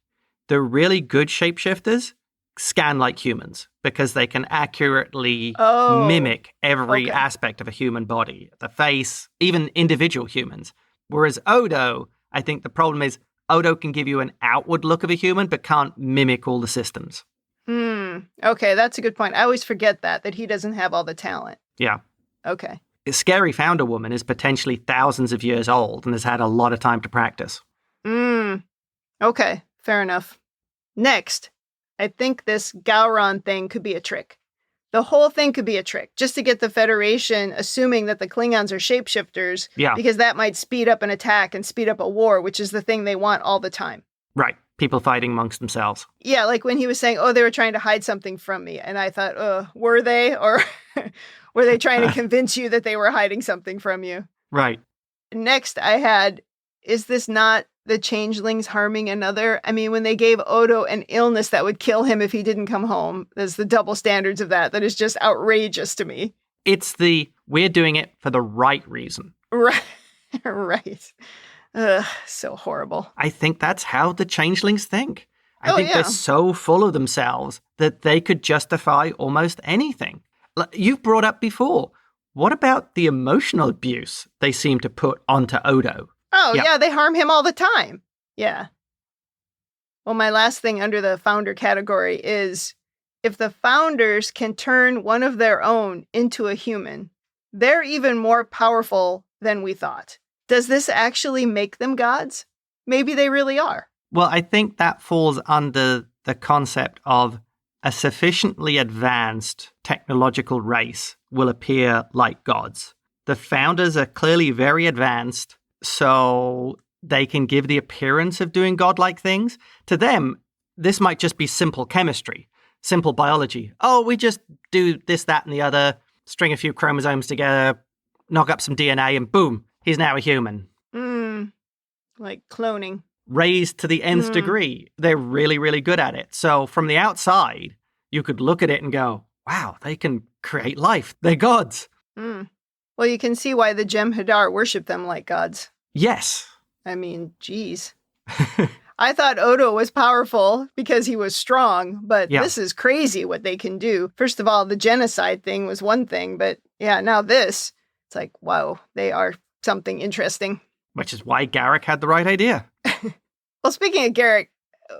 The really good shapeshifters scan like humans because they can accurately mimic every aspect of a human body, the face, even individual humans. Whereas Odo, I think the problem is Odo can give you an outward look of a human but can't mimic all the systems. Okay, that's a good point. I always forget that he doesn't have all the talent. Yeah. Okay. A scary founder woman is potentially thousands of years old and has had a lot of time to practice. Okay, fair enough. Next, I think this Gowron thing could be a trick. The whole thing could be a trick, just to get the Federation assuming that the Klingons are shapeshifters, because that might speed up an attack and speed up a war, which is the thing they want all the time. Right. People fighting amongst themselves. Yeah, like when he was saying, they were trying to hide something from me. And I thought, were they? Or were they trying to convince you that they were hiding something from you? Right. Next, I had, is this not the changelings harming another? I mean, when they gave Odo an illness that would kill him if he didn't come home, there's the double standards of that is just outrageous to me. It's we're doing it for the right reason. Right. Right. Ugh, so horrible. I think that's how the changelings think. I think yeah. they're so full of themselves that they could justify almost anything. You've brought up before, what about the emotional abuse they seem to put onto Odo? Yeah, they harm him all the time. Yeah. Well, my last thing under the founder category is, if the founders can turn one of their own into a human, they're even more powerful than we thought. Does this actually make them gods? Maybe they really are. Well, I think that falls under the concept of a sufficiently advanced technological race will appear like gods. The founders are clearly very advanced, so they can give the appearance of doing godlike things. To them, this might just be simple chemistry, simple biology. We just do this, that, and the other, string a few chromosomes together, knock up some DNA, and boom, he's now a human. Like cloning. Raised to the nth degree. They're really, really good at it. So from the outside, you could look at it and go, wow, they can create life. They're gods. Well, you can see why the Jem'Hadar worship them like gods. Yes. I mean, geez. I thought Odo was powerful because he was strong, but this is crazy what they can do. First of all, the genocide thing was one thing, but now this, it's like, wow, they are something interesting. Which is why Garak had the right idea. Well, speaking of Garak,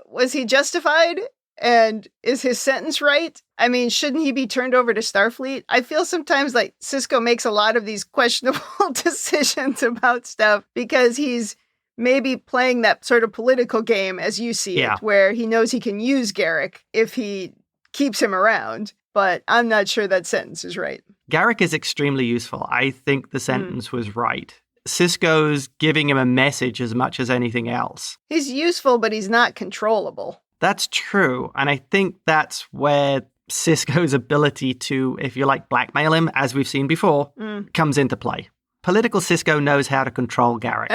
was he justified? And is his sentence right? I mean, shouldn't he be turned over to Starfleet? I feel sometimes like Sisko makes a lot of these questionable decisions about stuff because he's maybe playing that sort of political game as you see it, where he knows he can use Garak if he keeps him around. But I'm not sure that sentence is right. Garak is extremely useful. I think the sentence was right. Cisco's giving him a message as much as anything else. He's useful, but he's not controllable. That's true. And I think that's where Cisco's ability to, if you like, blackmail him, as we've seen before, comes into play. Political Cisco knows how to control Garrick.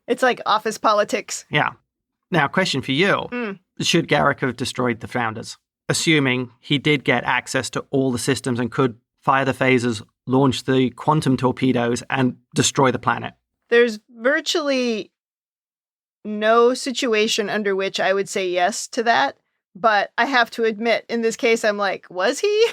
It's like office politics. Yeah. Now, question for you. Should Garrick have destroyed the Founders? Assuming he did get access to all the systems and could fire the phasers, launch the quantum torpedoes, and destroy the planet. There's virtually no situation under which I would say yes to that. But I have to admit, in this case, I'm like, was he?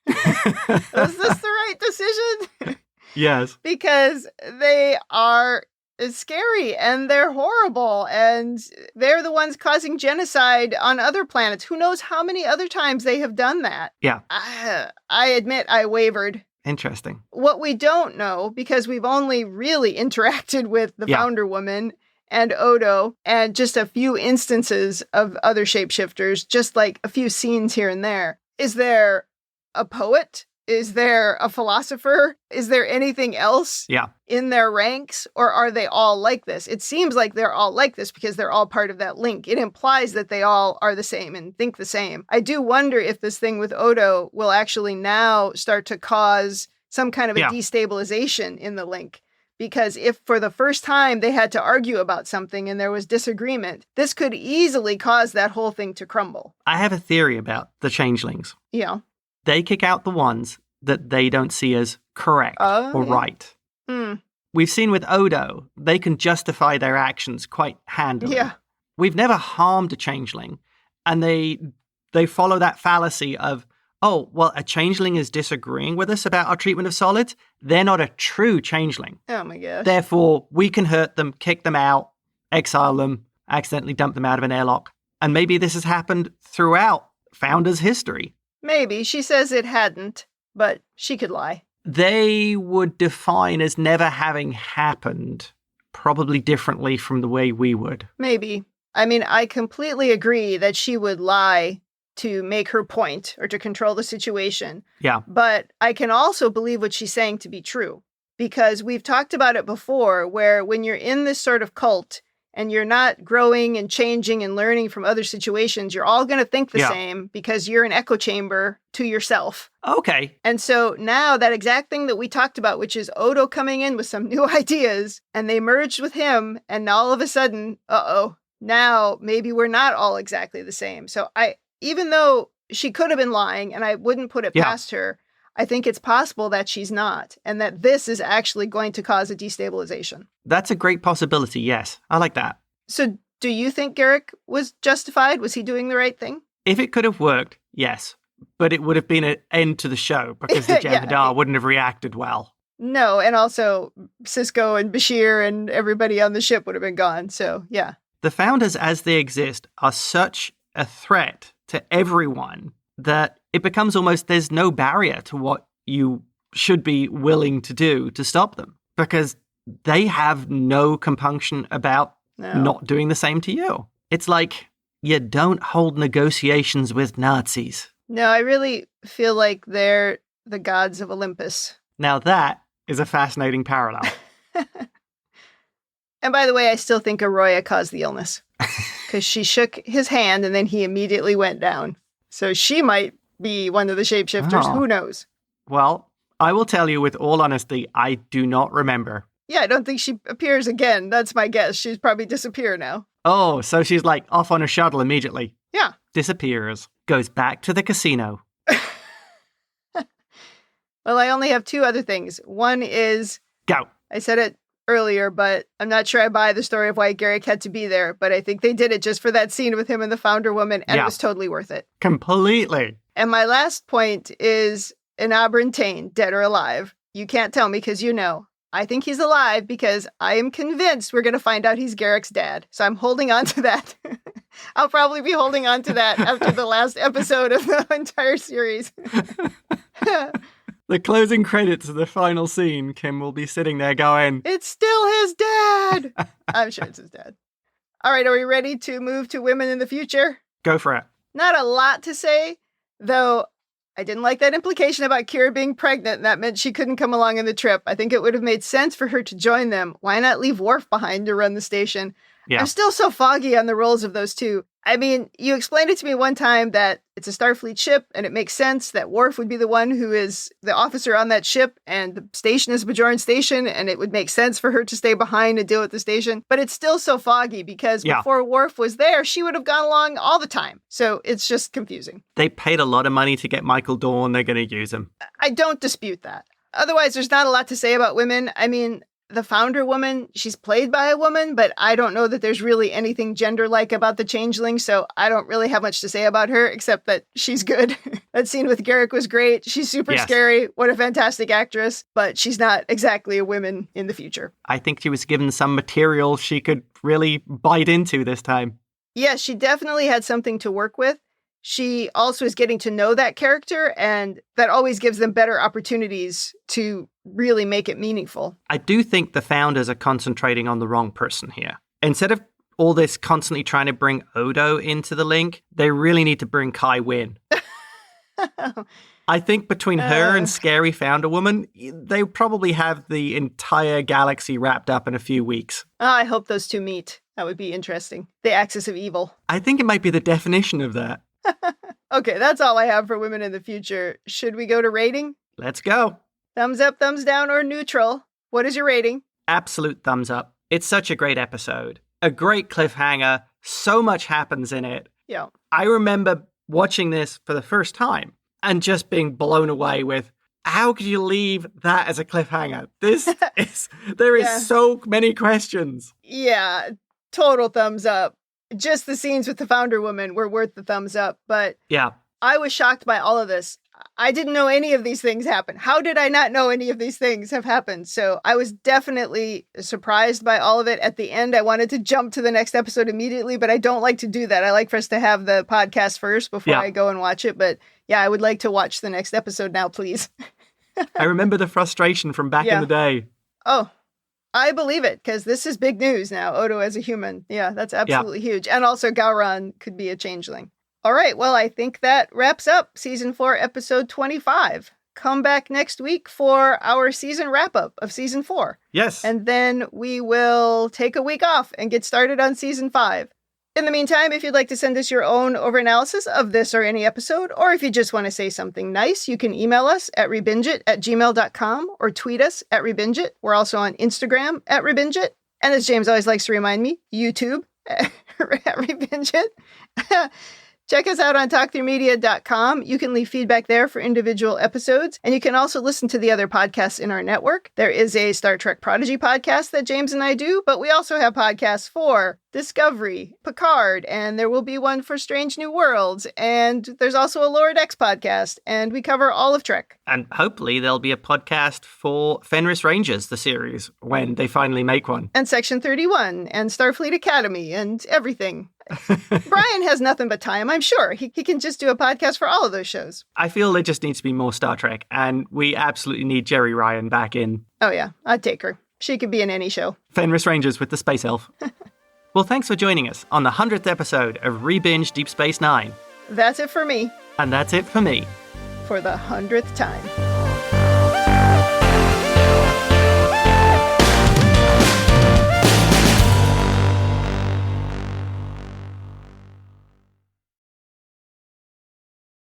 Was this the right decision? Yes. Because they are scary and they're horrible and they're the ones causing genocide on other planets. Who knows how many other times they have done that? Yeah. I admit I wavered. Interesting. What we don't know, because we've only really interacted with the Founder Woman and Odo and just a few instances of other shapeshifters, just like a few scenes here and there. Is there a poet? Is there a philosopher? Is there anything else in their ranks? Or are they all like this? It seems like they're all like this because they're all part of that link. It implies that they all are the same and think the same. I do wonder if this thing with Odo will actually now start to cause some kind of a destabilization in the link. Because if for the first time they had to argue about something and there was disagreement, this could easily cause that whole thing to crumble. I have a theory about the changelings. Yeah. They kick out the ones that they don't see as correct or right. We've seen with Odo, they can justify their actions quite handily. Yeah. We've never harmed a changeling. And they follow that fallacy of, oh, well, a changeling is disagreeing with us about our treatment of solids. They're not a true changeling. Oh, my gosh. Therefore, we can hurt them, kick them out, exile them, accidentally dump them out of an airlock. And maybe this has happened throughout Founders' history. Maybe. She says it hadn't, but she could lie. They would define as never having happened, probably differently from the way we would. Maybe. I mean, I completely agree that she would lie to make her point or to control the situation. Yeah. But I can also believe what she's saying to be true, because we've talked about it before, where when you're in this sort of cult and you're not growing and changing and learning from other situations, you're all going to think the same because you're an echo chamber to yourself. Okay. And so now that exact thing that we talked about, which is Odo coming in with some new ideas, and they merged with him, and now all of a sudden, now maybe we're not all exactly the same. So even though she could have been lying, and I wouldn't put it past her, I think it's possible that she's not, and that this is actually going to cause a destabilization. That's a great possibility, yes. I like that. So do you think Garrick was justified? Was he doing the right thing? If it could have worked, yes. But it would have been an end to the show because the Jem'Hadar wouldn't have reacted well. No, and also Cisco and Bashir and everybody on the ship would have been gone, so yeah. The Founders as they exist are such a threat to everyone that it becomes almost there's no barrier to what you should be willing to do to stop them because they have no compunction about not doing the same to you. It's like you don't hold negotiations with Nazis. No, I really feel like they're the gods of Olympus. Now that is a fascinating parallel. And by the way, I still think Arroya caused the illness because she shook his hand and then he immediately went down. So she might be one of the shapeshifters. Oh. Who knows? Well, I will tell you with all honesty, I do not remember. Yeah, I don't think she appears again. That's my guess. She's probably disappeared now. Oh, so she's like off on a shuttle immediately. Yeah. Disappears. Goes back to the casino. Well, I only have two other things. One is... Go. I said it earlier, but I'm not sure I buy the story of why Garrick had to be there, but I think they did it just for that scene with him and the Founder Woman, and it was totally worth it. Completely. And my last point is Enabrin Tain, dead or alive. You can't tell me because you know. I think he's alive because I am convinced we're going to find out he's Garrick's dad. So I'm holding on to that. I'll probably be holding on to that after the last episode of the entire series. The closing credits of the final scene, Kim will be sitting there going, it's still his dad. I'm sure it's his dad. All right, are we ready to move to women in the future? Go for it. Not a lot to say, though I didn't like that implication about Kira being pregnant, and that meant she couldn't come along on the trip. I think it would have made sense for her to join them. Why not leave Worf behind to run the station? Yeah. I'm still so foggy on the roles of those two. I mean, you explained it to me one time that it's a Starfleet ship, and it makes sense that Worf would be the one who is the officer on that ship, and the station is Bajoran Station, and it would make sense for her to stay behind and deal with the station. But it's still so foggy because before Worf was there, she would have gone along all the time. So it's just confusing. They paid a lot of money to get Michael Dorn. They're going to use him. I don't dispute that. Otherwise, there's not a lot to say about women. I mean, the founder woman, she's played by a woman, but I don't know that there's really anything gender-like about the changeling, so I don't really have much to say about her, except that she's good. That scene with Garrick was great. She's super scary. What a fantastic actress, but she's not exactly a woman in the future. I think she was given some material she could really bite into this time. Yeah, she definitely had something to work with. She also is getting to know that character, and that always gives them better opportunities to really make it meaningful. I do think the founders are concentrating on the wrong person here. Instead of all this constantly trying to bring Odo into the link, they really need to bring Kai Wynn. I think between her and Scary Founder Woman, they probably have the entire galaxy wrapped up in a few weeks. Oh, I hope those two meet. That would be interesting. The axis of evil. I think it might be the definition of that. Okay, that's all I have for women in the future. Should we go to rating? Let's go. Thumbs up, thumbs down, or neutral? What is your rating? Absolute thumbs up. It's such a great episode. A great cliffhanger. So much happens in it. Yeah. I remember watching this for the first time and just being blown away with how could you leave that as a cliffhanger? There is so many questions. Yeah, total thumbs up. Just the scenes with the founder woman were worth the thumbs up, but yeah, I was shocked by all of this. I didn't know any of these things happened. How did I not know any of these things have happened? So I was definitely surprised by all of it. At the end, I wanted to jump to the next episode immediately, but I don't like to do that. I like for us to have the podcast first before I go and watch it. But yeah, I would like to watch the next episode now, please. I remember the frustration from back in the day. Oh, I believe it, because this is big news now, Odo as a human. Yeah, that's absolutely huge. And also Gowron could be a changeling. All right, well, I think that wraps up Season 4, Episode 25. Come back next week for our season wrap-up of Season 4. Yes. And then we will take a week off and get started on Season 5. In the meantime, if you'd like to send us your own overanalysis of this or any episode, or if you just want to say something nice, you can email us at rebingeit@gmail.com or tweet us at rebingeit. We're also on Instagram at rebingeit. And as James always likes to remind me, YouTube at rebingeit. Check us out on talkthroughmedia.com. You can leave feedback there for individual episodes, and you can also listen to the other podcasts in our network. There is a Star Trek Prodigy podcast that James and I do, but we also have podcasts for Discovery, Picard, and there will be one for Strange New Worlds, and there's also a Lower Decks podcast, and we cover all of Trek. And hopefully there'll be a podcast for Fenris Rangers, the series, when they finally make one. And Section 31, and Starfleet Academy, and everything. Brian has nothing but time, I'm sure. He can just do a podcast for all of those shows. I feel there just needs to be more Star Trek, and we absolutely need Jerry Ryan back in. Oh yeah, I'd take her. She could be in any show. Fenris Rangers with the Space Elf. Well, thanks for joining us on the 100th episode of Rebinge Deep Space Nine. That's it for me. And that's it for me. For the 100th time.